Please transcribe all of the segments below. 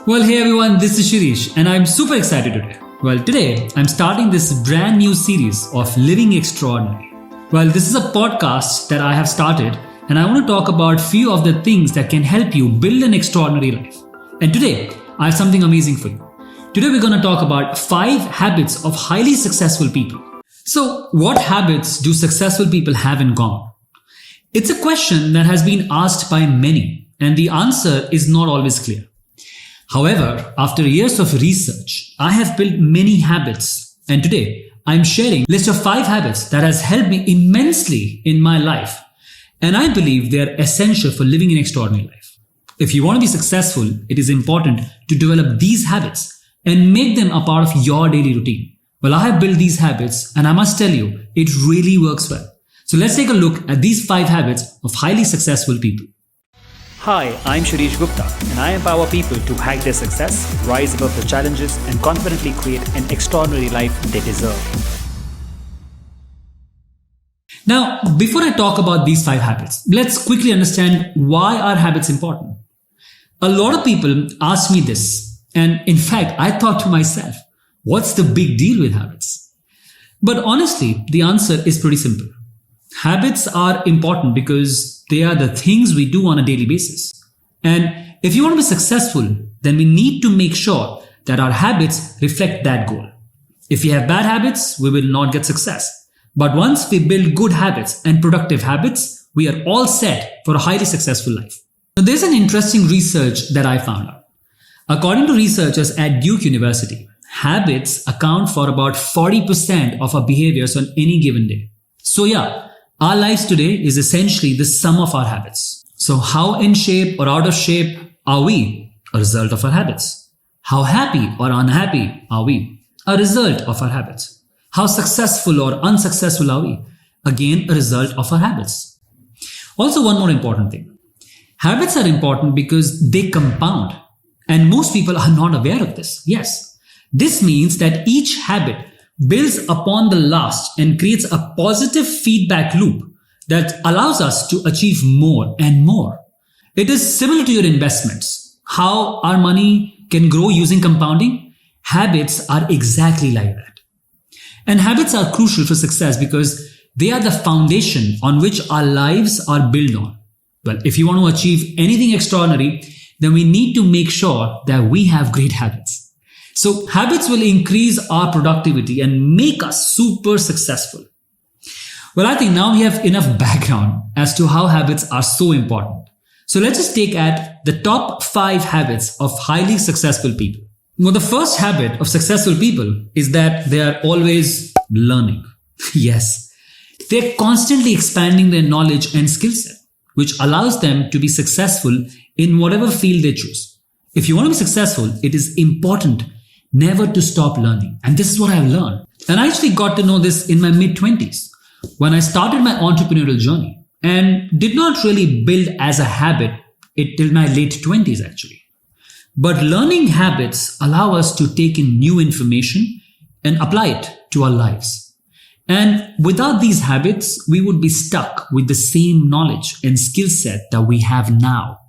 Well, hey everyone, this is Shirish and I'm super excited today. Well, today I'm starting this brand new series of Living Extraordinary. Well, this is a podcast that I have started and I want to talk about few of the things that can help you build an extraordinary life. And today I have something amazing for you. Today we're going to talk about 5 habits of highly successful people. So, what habits do successful people have in common? It's a question that has been asked by many and the answer is not always clear. However, after years of research, I have built many habits and today I'm sharing a list of 5 habits that has helped me immensely in my life and I believe they are essential for living an extraordinary life. If you want to be successful, it is important to develop these habits and make them a part of your daily routine. Well, I have built these habits and I must tell you, it really works well. So let's take a look at these 5 habits of highly successful people. Hi, I'm Shirish Gupta and I empower people to hack their success, rise above the challenges and confidently create an extraordinary life they deserve. Now, before I talk about these 5 habits, let's quickly understand why are habits important. A lot of people ask me this and in fact, I thought to myself, what's the big deal with habits? But honestly, the answer is pretty simple. Habits are important because they are the things we do on a daily basis. And if you want to be successful, then we need to make sure that our habits reflect that goal. If we have bad habits, we will not get success. But once we build good habits and productive habits, we are all set for a highly successful life. Now, there's an interesting research that I found out. According to researchers at Duke University, habits account for about 40% of our behaviors on any given day. So yeah, our lives today is essentially the sum of our habits. So how in shape or out of shape are we? A result of our habits. How happy or unhappy are we? A result of our habits. How successful or unsuccessful are we? Again, a result of our habits. Also, one more important thing. Habits are important because they compound. And most people are not aware of this. Yes. This means that each habit builds upon the last and creates a positive feedback loop that allows us to achieve more and more. It is similar to your investments. How our money can grow using compounding? Habits are exactly like that. And habits are crucial for success because they are the foundation on which our lives are built on. Well, if you want to achieve anything extraordinary, then we need to make sure that we have great habits. So habits will increase our productivity and make us super successful. Well, I think now we have enough background as to how habits are so important. So let's just take at the top 5 habits of highly successful people. Well, the first habit of successful people is that they are always learning. Yes, they're constantly expanding their knowledge and skill set, which allows them to be successful in whatever field they choose. If you want to be successful, it is important never to stop learning. And this is what I've learned. And I actually got to know this in my mid-20s when I started my entrepreneurial journey and did not really build as a habit it till my late 20s actually. But learning habits allow us to take in new information and apply it to our lives. And without these habits, we would be stuck with the same knowledge and skill set that we have now.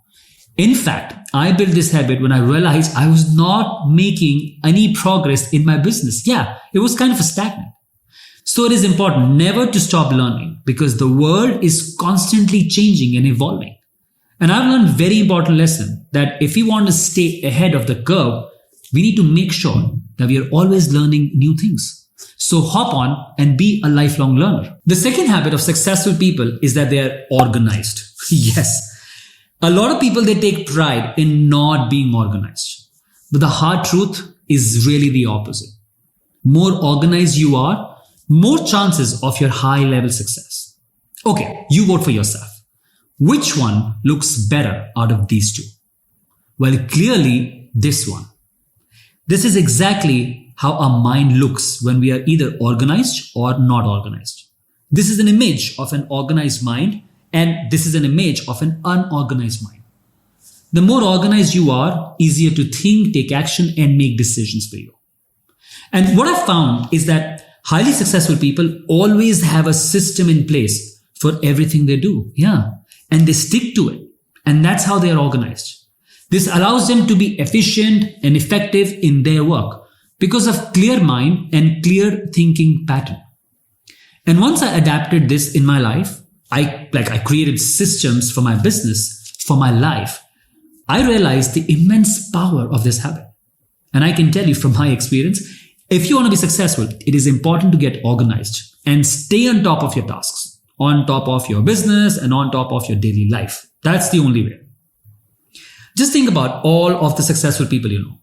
In fact, I built this habit when I realized I was not making any progress in my business. Yeah, it was kind of a stagnant. So it is important never to stop learning because the world is constantly changing and evolving. And I've learned a very important lesson that if we want to stay ahead of the curve, we need to make sure that we are always learning new things. So hop on and be a lifelong learner. The second habit of successful people is that they are organized. Yes. A lot of people, they take pride in not being organized. But the hard truth is really the opposite. More organized you are, more chances of your high level success. Okay, you vote for yourself. Which one looks better out of these two? Well, clearly this one. This is exactly how our mind looks when we are either organized or not organized. This is an image of an organized mind. And this is an image of an unorganized mind. The more organized you are, easier to think, take action, and make decisions for you. And what I found is that highly successful people always have a system in place for everything they do. Yeah. And they stick to it. And that's how they are organized. This allows them to be efficient and effective in their work because of clear mind and clear thinking pattern. And once I adapted this in my life, I created systems for my business, for my life. I realized the immense power of this habit. And I can tell you from my experience, if you want to be successful, it is important to get organized and stay on top of your tasks, on top of your business and on top of your daily life. That's the only way. Just think about all of the successful people you know.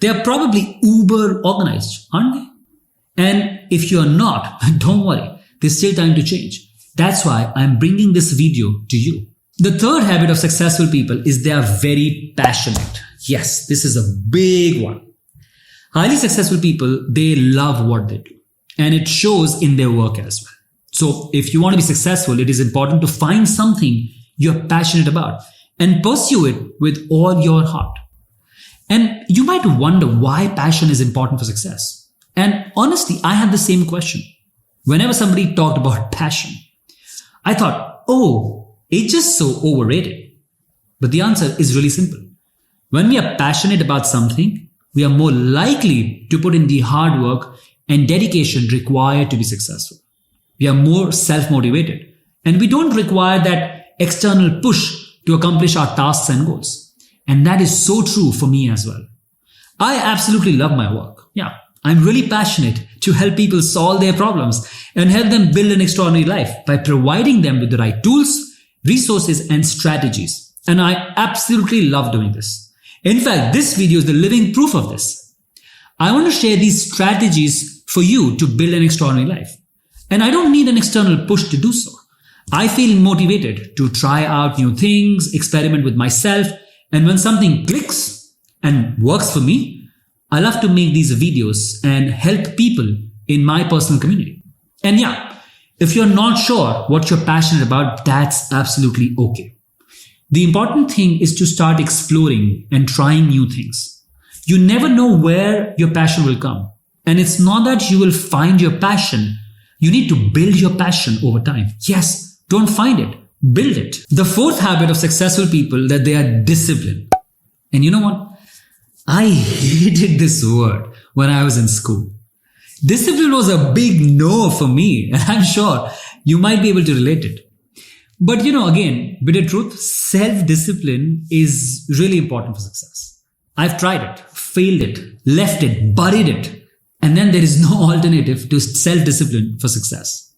They are probably uber organized, aren't they? And if you're not, don't worry. There's still time to change. That's why I'm bringing this video to you. The third habit of successful people is they are very passionate. Yes, this is a big one. Highly successful people, they love what they do. And it shows in their work as well. So if you want to be successful, it is important to find something you're passionate about and pursue it with all your heart. And you might wonder why passion is important for success. And honestly, I had the same question. Whenever somebody talked about passion, I thought, oh, it's just so overrated. But the answer is really simple. When we are passionate about something, we are more likely to put in the hard work and dedication required to be successful. We are more self-motivated and we don't require that external push to accomplish our tasks and goals. And that is so true for me as well. I absolutely love my work. Yeah, I'm really passionate to help people solve their problems and help them build an extraordinary life by providing them with the right tools, resources, and strategies. And I absolutely love doing this. In fact, this video is the living proof of this. I want to share these strategies for you to build an extraordinary life. And I don't need an external push to do so. I feel motivated to try out new things, experiment with myself. And when something clicks and works for me, I love to make these videos and help people in my personal community. And yeah, if you're not sure what you're passionate about, that's absolutely okay. The important thing is to start exploring and trying new things. You never know where your passion will come. And it's not that you will find your passion. You need to build your passion over time. Yes, don't find it. Build it. The fourth habit of successful people that they are disciplined. And you know what? I hated this word when I was in school. Discipline was a big no for me. And I'm sure you might be able to relate it. But again, bitter truth, self-discipline is really important for success. I've tried it, failed it, left it, buried it. And then there is no alternative to self-discipline for success.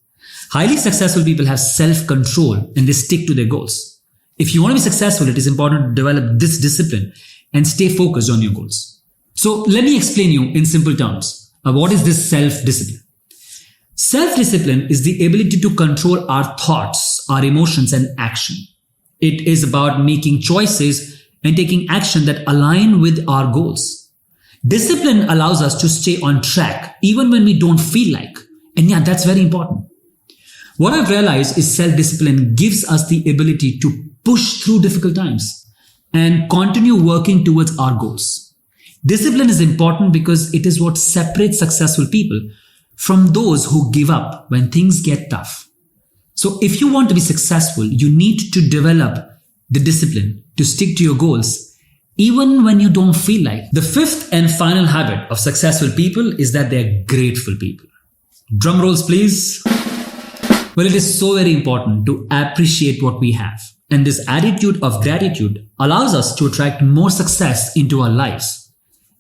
Highly successful people have self-control and they stick to their goals. If you want to be successful, it is important to develop this discipline and stay focused on your goals. So let me explain you in simple terms. What is this self-discipline? Self-discipline is the ability to control our thoughts, our emotions, and action. It is about making choices and taking action that align with our goals. Discipline allows us to stay on track even when we don't feel like. And yeah, that's very important. What I've realized is self-discipline gives us the ability to push through difficult times and continue working towards our goals. Discipline is important because it is what separates successful people from those who give up when things get tough. So if you want to be successful, you need to develop the discipline to stick to your goals, even when you don't feel like. The fifth and final habit of successful people is that they're grateful people. Drum rolls, please. Well, it is so very important to appreciate what we have. And this attitude of gratitude allows us to attract more success into our lives.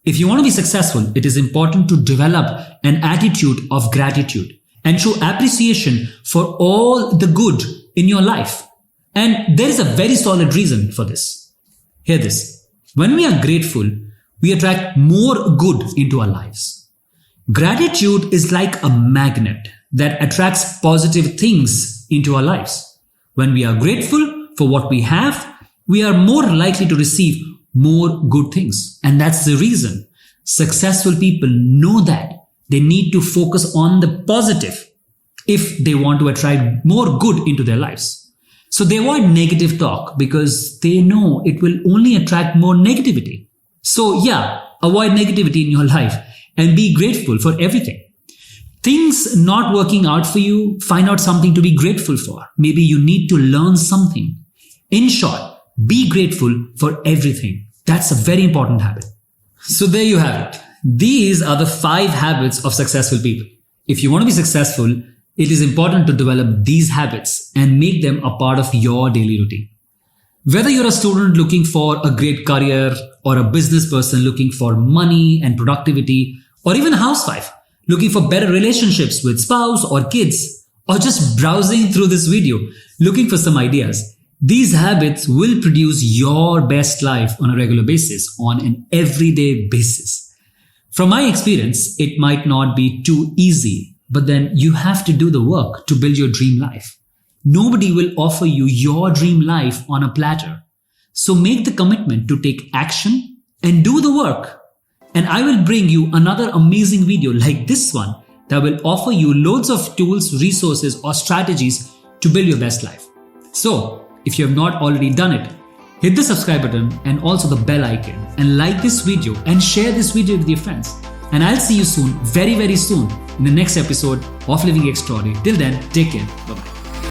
If you want to be successful, it is important to develop an attitude of gratitude and show appreciation for all the good in your life. And there is a very solid reason for this. Hear this. When we are grateful, we attract more good into our lives. Gratitude is like a magnet that attracts positive things into our lives. When we are grateful for what we have, we are more likely to receive more good things. And that's the reason successful people know that they need to focus on the positive if they want to attract more good into their lives. So they avoid negative talk because they know it will only attract more negativity. So yeah, avoid negativity in your life and be grateful for everything. Things not working out for you, find out something to be grateful for. Maybe you need to learn something. In short, be grateful for everything. That's a very important habit. So there you have it. These are the 5 habits of successful people. If you want to be successful, it is important to develop these habits and make them a part of your daily routine. Whether you're a student looking for a great career or a business person looking for money and productivity, or even a housewife looking for better relationships with spouse or kids, or just browsing through this video looking for some ideas, these habits will produce your best life on a regular basis, on an everyday basis. From my experience, it might not be too easy, but then you have to do the work to build your dream life. Nobody will offer you your dream life on a platter. So make the commitment to take action and do the work. And I will bring you another amazing video like this one that will offer you loads of tools, resources, or strategies to build your best life. So if you have not already done it, hit the subscribe button and also the bell icon, and like this video and share this video with your friends. And I'll see you soon, very, very soon, in the next episode of Living Extraordinary. Till then, take care. Bye-bye.